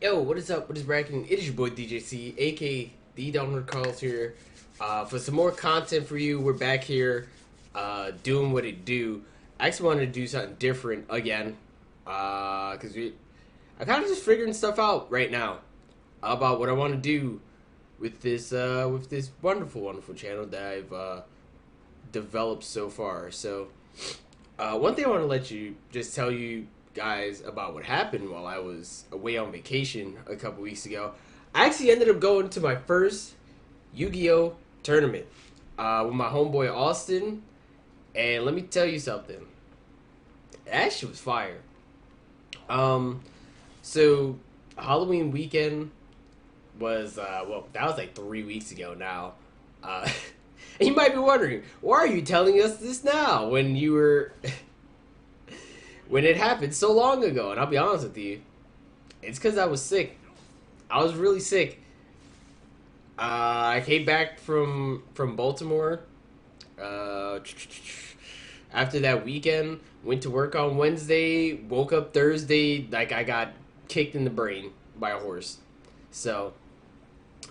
Yo, what is up? What is bracking? It is your boy DJC, aka TheDonJuanCarlos here, for some more content for you. We're back here, doing what it do. I actually wanted to do something different again, cause I kind of just figuring stuff out right now about what I want to do with this wonderful, wonderful channel that I've developed so far. So, one thing I want to let you just tell you guys about what happened while I was away on vacation a couple weeks ago. I actually ended up going to my first Yu-Gi-Oh tournament with my homeboy Austin, and let me tell you something. That shit was fire. Um, so Halloween weekend was well, that was like 3 weeks ago now. Uh, and you might be wondering, why are you telling us this now when you were when it happened so long ago? And I'll be honest with you, it's because I was sick. I was really sick. I came back from Baltimore uh, after that weekend. Went to work on Wednesday. Woke up Thursday like I got kicked in the brain by a horse. So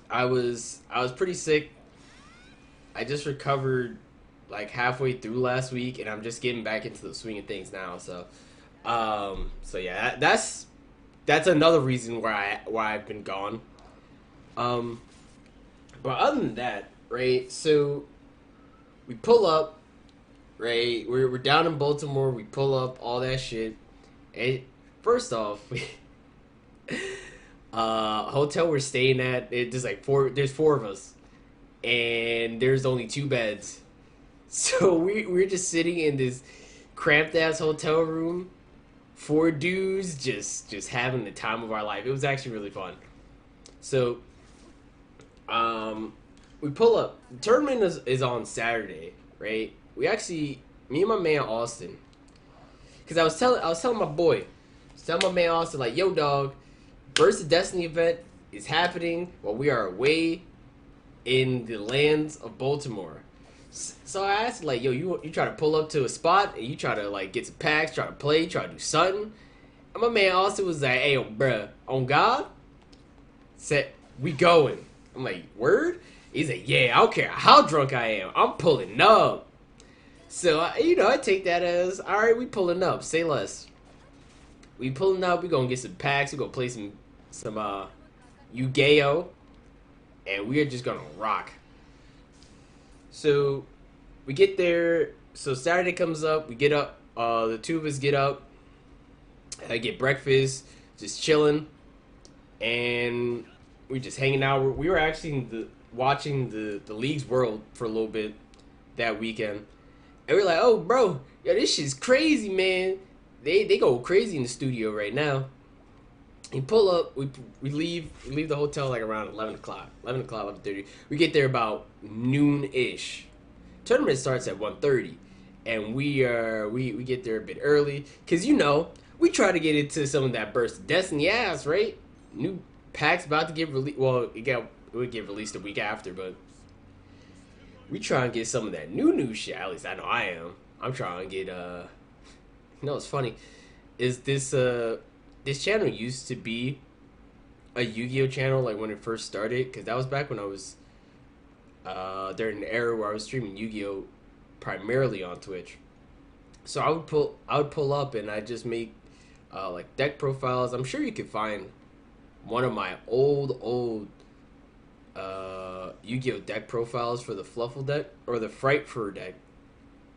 I was pretty sick. I just recovered like halfway through last week, and I'm just getting back into the swing of things now. So yeah, that's another reason why I've been gone. Um, but other than that, right? So we pull up, right? We're down in Baltimore. We pull up all that shit. And first off, hotel we're staying at, it there's like four. There's four of us, and there's only two beds. So we're just sitting in this cramped ass hotel room, four dudes just having the time of our life. It was actually really fun. So we pull up. The tournament is on Saturday, right? We actually, me and my man Austin, because I was telling my boy, I was telling my man Austin, like, yo dog, Burst of Destiny event is happening while we are away in the lands of Baltimore. So I asked, like, yo, you try to pull up to a spot and you try to like get some packs, try to play, try to do something. And my man Austin was like, hey, yo, bruh, on God, said we going. I'm like, word? He's like, yeah, I don't care how drunk I am, I'm pulling up. So I take that as, all right, we pulling up. Say less. We pulling up. We gonna get some packs. We gonna play some yugioh, and we are just gonna rock. So we get there. So Saturday comes up. We get up. The two of us get up. I get breakfast, just chilling, and we just hanging out. We were actually watching the League's World for a little bit that weekend, and we're like, oh, bro, yo, this shit's crazy, man. They go crazy in the studio right now. We pull up, we leave the hotel like around 11 o'clock, 11:30. We get there about noon-ish. Tournament starts at 1:30, and we get there a bit early, because, we try to get into some of that Burst of Destiny ass, right? New packs about to get released. Well, it would get released a week after, but we try and get some of that new shit. At least I know I am. I'm trying to get it's funny, is this channel used to be a Yu-Gi-Oh channel, like when it first started, because that was back when I was during the era where I was streaming Yu-Gi-Oh primarily on Twitch. So I would pull up and I just make like deck profiles. I'm sure you could find one of my old Yu-Gi-Oh deck profiles for the Fluffle deck or the Frightfur deck,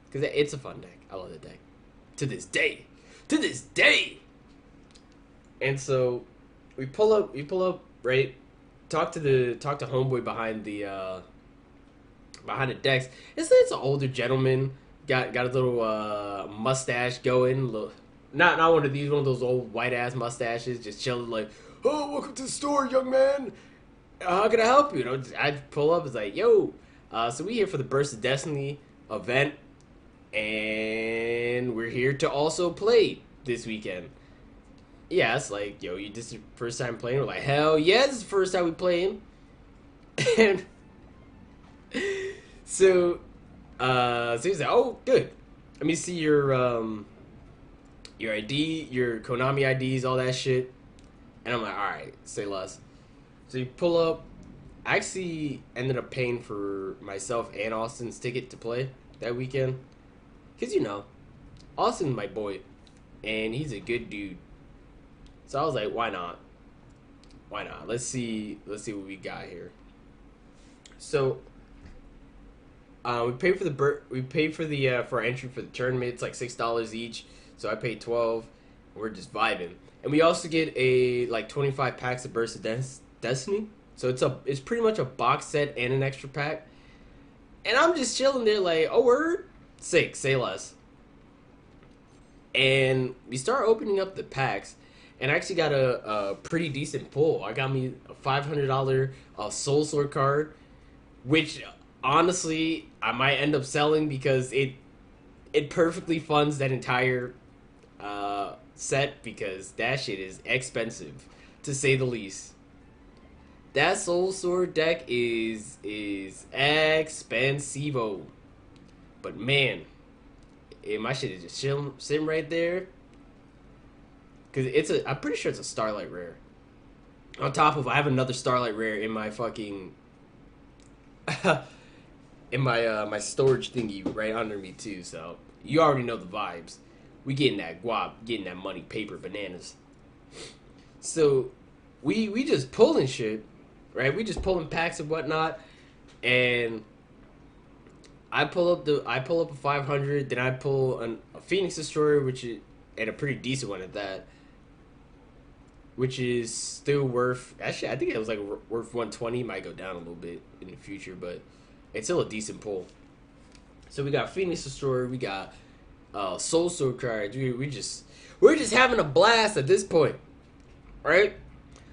because it's a fun deck. I love the deck to this day. To this day. And so we pull up, right? Talk to homeboy behind the decks. It's an older gentleman, got a little mustache going, not one of these, one of those old white ass mustaches, just chilling like, oh, welcome to the store, young man. How can I help you? I pull up, it's like, yo, so we here for the Burst of Destiny event, and we're here to also play this weekend. Yeah, it's like, yo, this is your first time playing? We're like, hell yeah, this is the first time we playing. And so he's like, oh, good. Let me see your ID, your Konami IDs, all that shit. And I'm like, all right, say less. So you pull up. I actually ended up paying for myself and Austin's ticket to play that weekend. Because, you know, Austin's my boy. And he's a good dude. So I was like, why not? Why not? Let's see what we got here. So we paid for the for our entry for the tournament. It's like $6 each. So I paid 12. We're just vibing. And we also get a like 25 packs of Burst of Destiny. So it's pretty much a box set and an extra pack. And I'm just chilling there like, oh word? Sick, say less. And we start opening up the packs, and I actually got a pretty decent pull. I got me a $500 Soul Sword card, which honestly I might end up selling because it perfectly funds that entire set, because that shit is expensive to say the least. That Soul Sword deck is expensivo, but man, my shit is just sitting right there. Cause I'm pretty sure it's a Starlight Rare. On top of, I have another Starlight Rare in my fucking, in my storage thingy right under me too. So you already know the vibes. We getting that guap, getting that money, paper, bananas. So we just pulling shit, right? We just pulling packs and whatnot, and I pull up a 500, then I pull a Phoenix Destroyer, which is, and a pretty decent one at that, which is still worth, actually I think it was like worth 120. Might go down a little bit in the future, but it's still a decent pull. So we got Phoenix Destroyer, we got Soul Sword cards. We're just having a blast at this point, right?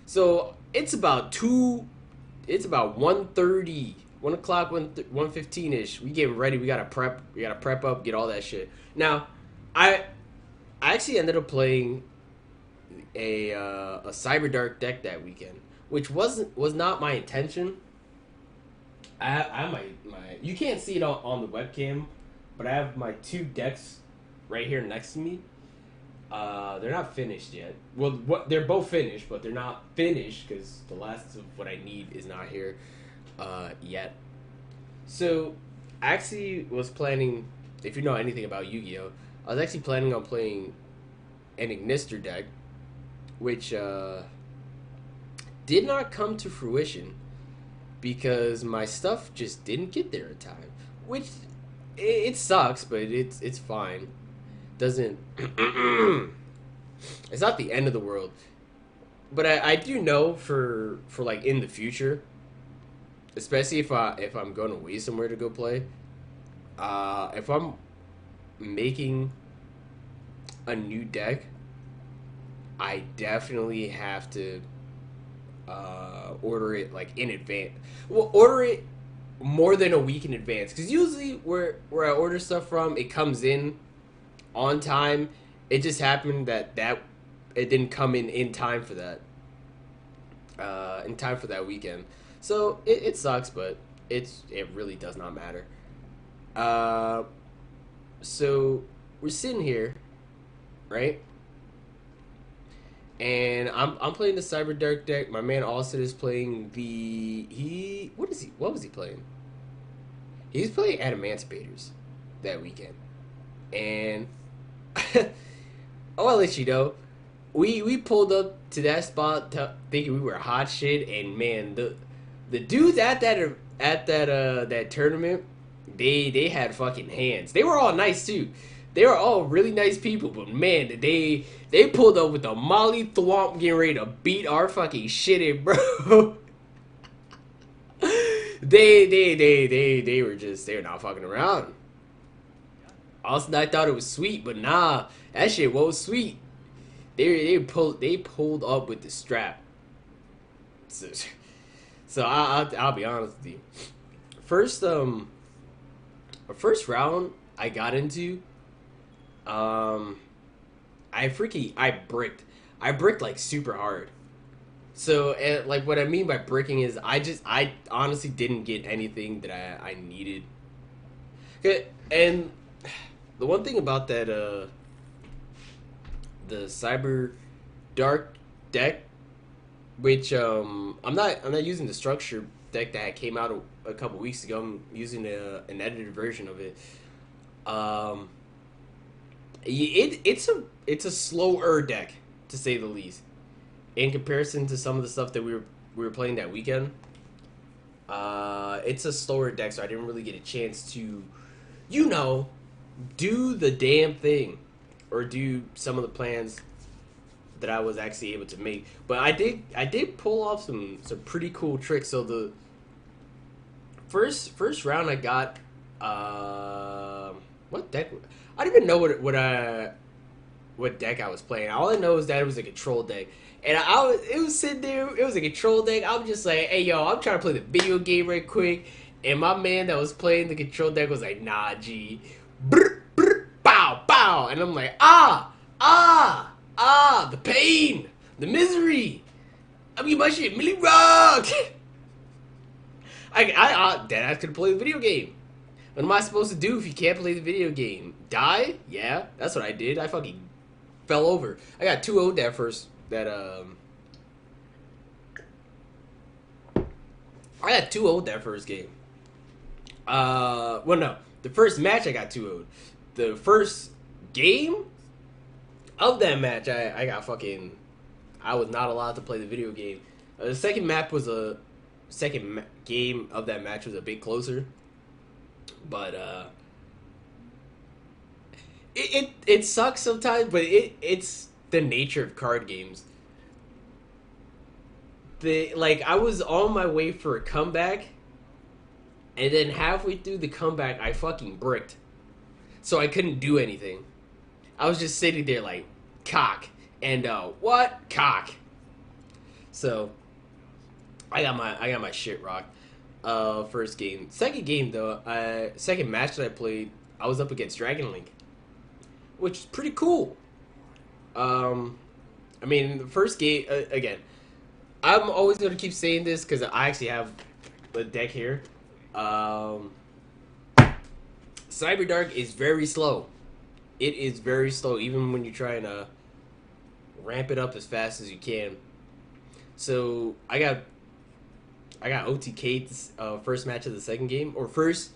So it's about 1:30. 1 o'clock, 1:15 ish. We getting ready. We gotta prep up, get all that shit. Now, I actually ended up playing a Cyber Dark deck that weekend, which was not my intention. You can't see it on the webcam, but I have my two decks right here next to me. They're not finished yet. Well, they're both finished, but they're not finished because the last of what I need is not here yet. So I actually was planning, if you know anything about Yu-Gi-Oh, I was actually planning on playing an Ignister deck, which did not come to fruition because my stuff just didn't get there in time, which it sucks, but it's fine. Doesn't it's not the end of the world, but I do know for like in the future, especially if I'm going away somewhere to go play, if I'm making a new deck, I definitely have to order it like in advance. Well, order it more than a week in advance, because usually where I order stuff from, it comes in on time. It just happened that it didn't come in time for that. In time for that weekend. So it sucks, but it really does not matter. So we're sitting here, right? And I'm playing the Cyber Dark deck. My man Austin is playing what was he playing? He's playing Adamantibators that weekend. And I'll let you know, we pulled up to that spot thinking we were hot shit, and man, the dudes at that tournament, they had fucking hands. They were all nice too. They were all really nice people, but man, they pulled up with a Molly Thwomp getting ready to beat our fucking shit in, bro. they were not fucking around. Also, I thought it was sweet, but nah, that shit was sweet. They pulled up with the strap. So I'll be honest with you. First round I got into, I bricked like super hard. So like what I mean by bricking is I honestly didn't get anything that I needed. Okay, and the one thing about that the Cyber Dark deck which I'm not using the structure deck that came out a couple weeks ago. I'm using an edited version of it. Um, it's a slower deck to say the least in comparison to some of the stuff that we were playing that weekend. It's a slower deck, so I didn't really get a chance to, you know, do the damn thing or do some of the plans that I was actually able to make. But I did pull off some pretty cool tricks. So the first round I got what deck? I don't even know what deck I was playing. All I know is that it was a control deck. And it was sitting there, it was a control deck. I was just like, hey yo, I'm trying to play the video game right quick. And my man that was playing the control deck was like, nah, G. Brr, brr, bow, bow. And I'm like, the pain, the misery. I mean, my shit, Millie Rock. Then I could play the video game. What am I supposed to do if you can't play the video game? Die? Yeah, that's what I did. I fucking fell over. I got 2-0 that first. I got 2-0 that first game. Well, no. The first match I got 2-0. The first game of that match, I got fucking. I was not allowed to play the video game. The second map was game of that match was a bit closer, but it sucks sometimes. But it's the nature of card games. I was on my way for a comeback, and then halfway through the comeback, I fucking bricked, so I couldn't do anything. I was just sitting there like cock and what cock. So I got my shit rocked. First game, second game though, second match that I played, I was up against Dragon Link, which is pretty cool. I mean, the first game again. I'm always gonna keep saying this because I actually have the deck here. Cyberdark is very slow. It is very slow, even when you're trying to ramp it up as fast as you can. So I got OTK'd first match of the second game, or first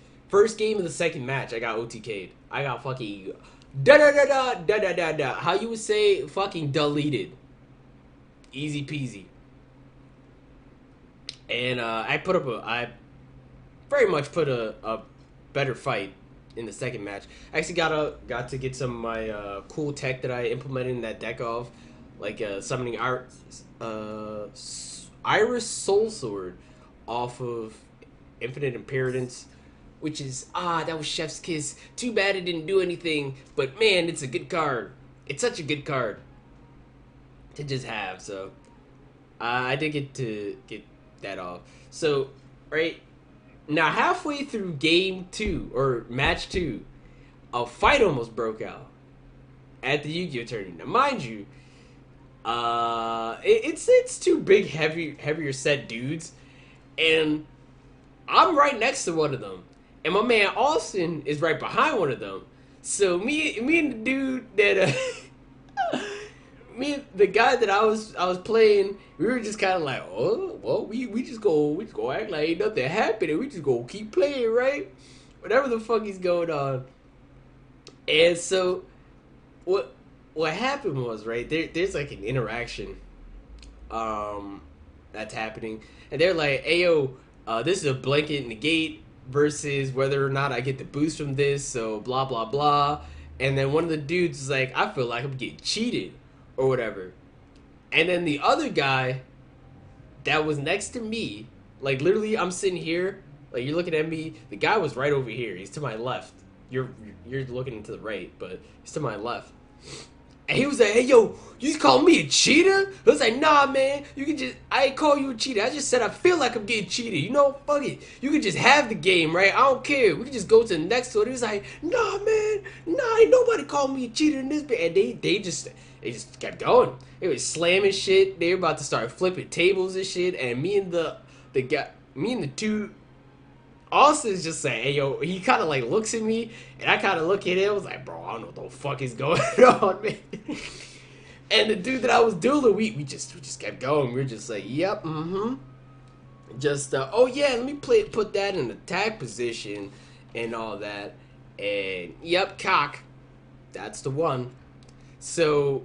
game of the second match. I got OTK'd. I got fucking da da da da da da da da. How you would say fucking deleted. Easy peasy. And I very much put a better fight in the second match. I actually got to get some of my cool tech that I implemented in that deck off, like summoning Iris Soul Sword off of Infinite Impertinence, which is that was Chef's Kiss. Too bad it didn't do anything, but man, it's a good card. It's such a good card to just have. So I did get that off. So right now, halfway through game 2 or match 2, a fight almost broke out at the Yu-Gi-Oh tournament. Now, mind you, it's two big, heavier set dudes, and I'm right next to one of them, and my man Austin is right behind one of them. So me and the dude that the guy that I was playing, we were just kind of like, oh, well, we just go act like ain't nothing happened, and we just go keep playing, right? Whatever the fuck is going on. And so, what happened was, right, there's like an interaction, that's happening, and they're like, hey yo, this is a blanket negate versus whether or not I get the boost from this, so blah blah blah. And then one of the dudes is like, I feel like I'm getting cheated or whatever. And then the other guy that was next to me, like literally I'm sitting here, like you're looking at me, the guy was right over here. He's to my left. You're looking to the right, but he's to my left. And he was like, hey yo, you just call me a cheater? I was like, nah man, I ain't call you a cheater. I just said I feel like I'm getting cheated. You know, fuck it. You can just have the game, right? I don't care. We can just go to the next one. He was like, nah man, ain't nobody call me a cheater in this bit. And they just kept going. They was slamming shit. They were about to start flipping tables and shit. And me and the two, Austin's just saying, hey yo, he kind of like looks at me, and I kind of look at him. I was like, bro, I don't know what the fuck is going on, man. And the dude that I was dueling, we just kept going. We were just like, yep, just oh yeah, let me put that in attack position and all that. And yep, cock, that's the one. So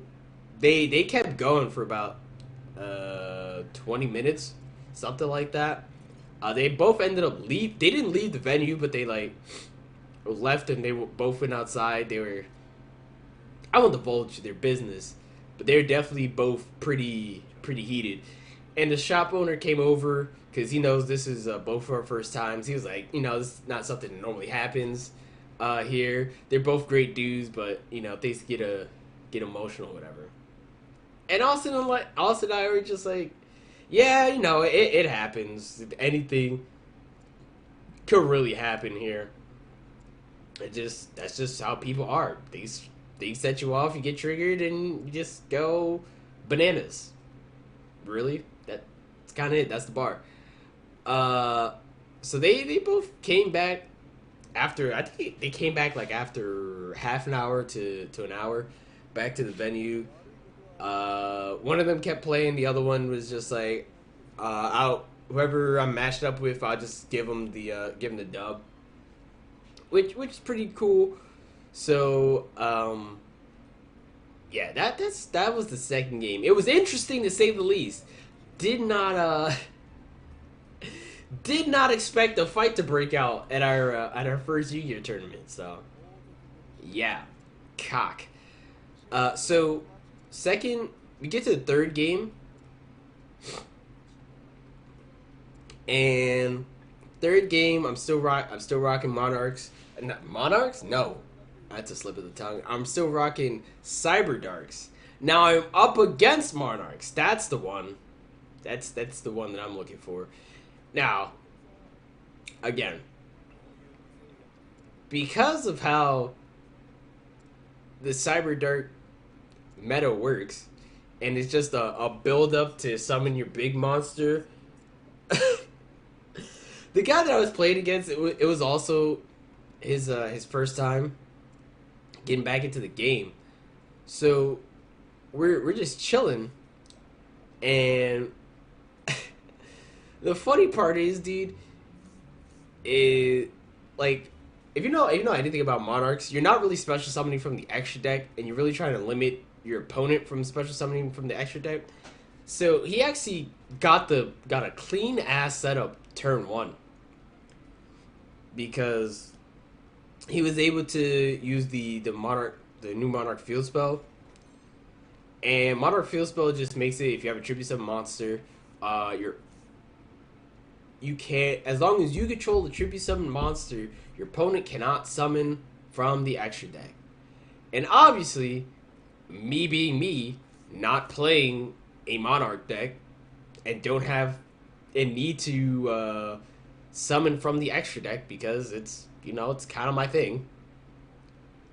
they kept going for about 20 minutes, something like that. They both ended up leave. They didn't leave the venue, but they like left and they were both went outside. They were, I won't divulge their business, but they're definitely both pretty heated. And the shop owner came over because he knows this is both of our first times. He was like, this is not something that normally happens here. They're both great dudes, but things get emotional, or whatever. And Austin and I were just like, yeah, it happens. Anything could really happen here. That's just how people are. They set you off, you get triggered, and you just go bananas. Really, that's kind of it. That's the bar. So they both came back after. I think they came back like after half an hour to an hour back to the venue. One of them kept playing. The other one was just like, out. Whoever I'm matched up with, I'll just give them the dub, which is pretty cool. So, yeah, that was the second game. It was interesting to say the least. Did not expect a fight to break out at our first Yu-Gi-Oh tournament. So, yeah, cock. So second, we get to the third game, and third game, I'm still rocking Monarchs. Not Monarchs? No, that's a slip of the tongue. I'm still rocking Cyber Darks. Now I'm up against Monarchs. That's the one. That's the one that I'm looking for. Now, again, because of how the Cyber Dark meta works, and it's just a build up to summon your big monster. The guy that I was playing against, it was also his first time getting back into the game. So we're just chilling, and the funny part is, dude, is like if you know anything about Monarchs, you're not really special summoning from the extra deck, and you're really trying to limit your opponent from special summoning from the extra deck. So he actually got a clean ass setup turn one, because he was able to use the new Monarch field spell. And Monarch field spell just makes it, if you have a tribute summon monster, you can't, as long as you control the tribute summon monster, your opponent cannot summon from the extra deck. And obviously, me being me, not playing a Monarch deck, and don't have and need to summon from the extra deck, because it's it's kind of my thing.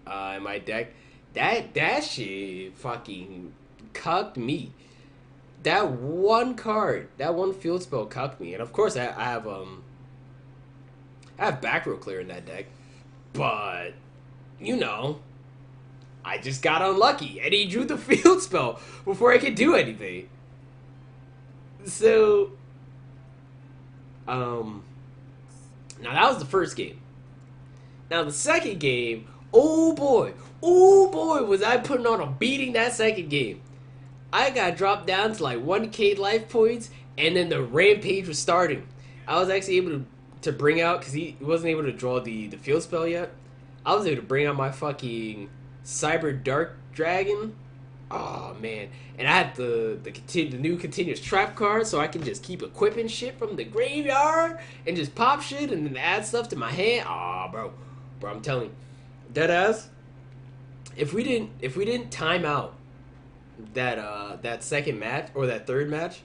In my deck, that shit fucking cucked me. That one card, that one field spell cucked me, and of course I have back row clear in that deck, but I just got unlucky, and he drew the field spell before I could do anything. So, now that was the first game. Now the second game, oh boy, was I putting on a beating that second game. I got dropped down to like 1k life points, and then the rampage was starting. I was actually able to bring out, because he wasn't able to draw the field spell yet, I was able to bring out my fucking Cyber Dark Dragon. Oh man, and I had the new continuous trap card, so I can just keep equipping shit from the graveyard and just pop shit and then add stuff to my hand. Ah, bro, I'm telling you, deadass. If we didn't time out that second match, or that third match,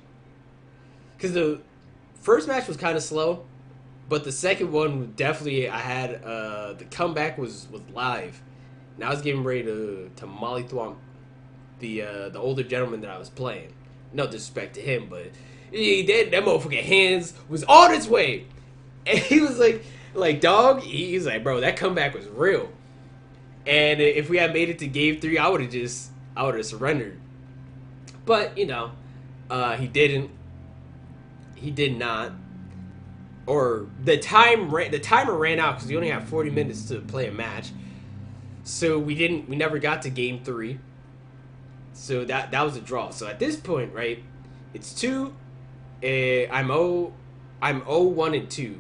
because the first match was kind of slow, but the second one definitely, I had the comeback was live, and I was getting ready to mollythwomp the older gentleman that I was playing. No disrespect to him, but that motherfucking hands was on its way, and he was like dog. He's like, bro, that comeback was real. And if we had made it to game 3, I would have surrendered. But you know, he didn't. He did not. Or the timer ran out because we only have 40 minutes to play a match. So we never got to game 3. So that was a draw. So at this point, right, it's 2. I'm 1 and 2.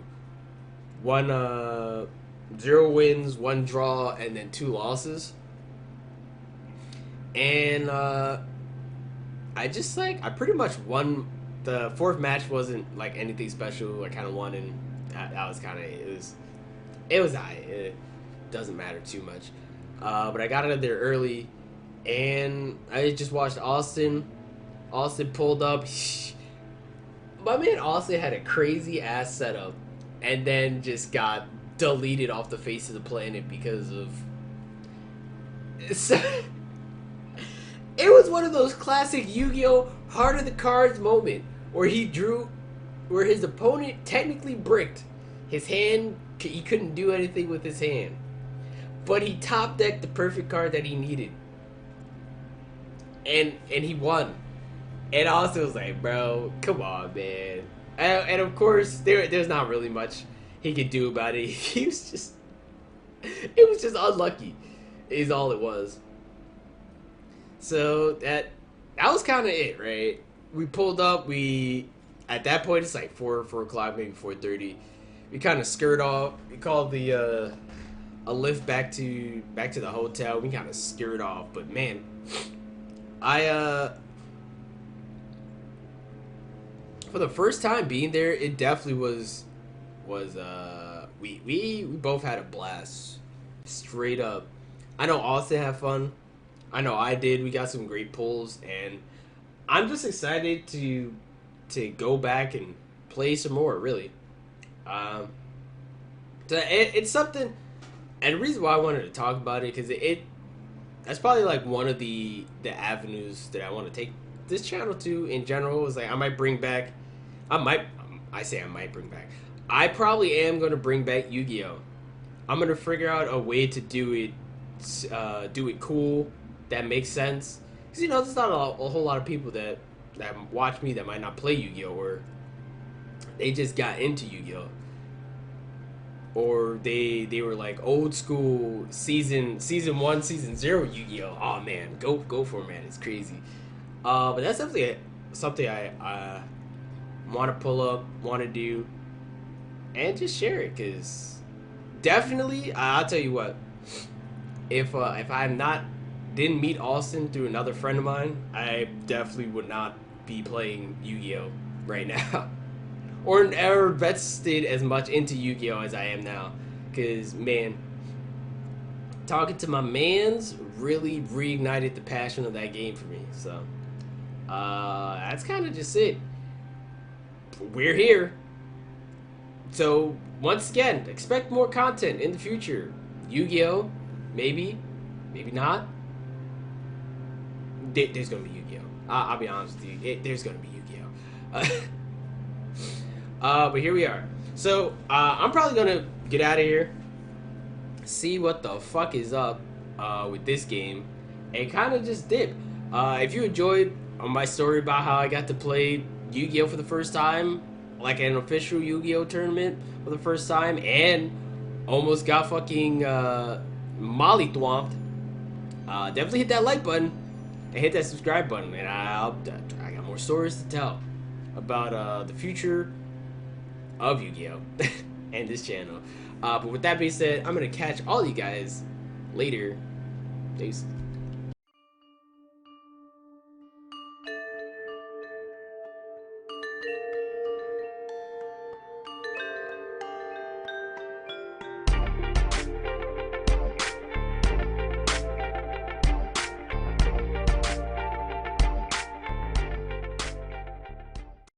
0 wins, 1 draw, and then 2 losses. And I pretty much won. The 4th match wasn't like anything special. I kind of won, and that was kind of it was alright. It doesn't matter too much. But I got out of there early, and I just watched Austin. Austin pulled up. My man Austin had a crazy ass setup, and then just got deleted off the face of the planet because of. It was one of those classic Yu-Gi-Oh! Heart of the Cards moment where where his opponent technically bricked his hand. He couldn't do anything with his hand, but he top decked the perfect card that he needed, and he won. And Austin was like, "Bro, come on, man." And of course, there's not really much he could do about it. It was just unlucky, is all it was. So that was kind of it, right? We pulled up. At that point it's like 4 o'clock, maybe 4:30. We kind of skirt off. We called a lift back to the hotel. We kind of skirt off, but man, for the first time being there, it definitely was we both had a blast, straight up. I know Austin had fun. I know I did. We got some great pulls, and I'm just excited to go back and play some more. Really, it's something, and the reason why I wanted to talk about it because that's probably like one of the avenues that I want to take this channel to in general. Is like I might bring back. I might bring back. I probably am gonna bring back Yu-Gi-Oh. I'm gonna figure out a way to do it cool. That makes sense, because you know there's not a whole lot of people that watch me that might not play Yu-Gi-Oh, or they just got into Yu-Gi-Oh, or they were like old school season 1, season 0 Yu-Gi-Oh. Oh man, go for it, man, it's crazy. But that's definitely something I want to pull up, want to do, and just share it, because definitely I'll tell you what, if I'm not didn't meet Austin through another friend of mine, I definitely would not be playing Yu-Gi-Oh right now, or invested as much into Yu-Gi-Oh as I am now. Cause man, talking to my mans really reignited the passion of that game for me. So that's kind of just it. We're here. So once again, expect more content in the future. Yu-Gi-Oh, maybe not. There's gonna be Yu-Gi-Oh. I'll be honest with you. There's gonna be Yu-Gi-Oh. But here we are. So I'm probably gonna get out of here, see what the fuck is up with this game, and kind of just dip. If you enjoyed my story about how I got to play Yu-Gi-Oh for the first time, like an official Yu-Gi-Oh tournament for the first time, and almost got fucking molly thwomped, definitely hit that like button. And hit that subscribe button, and I got more stories to tell about the future of Yu-Gi-Oh! And this channel. But with that being said, I'm gonna catch all you guys later. Peace.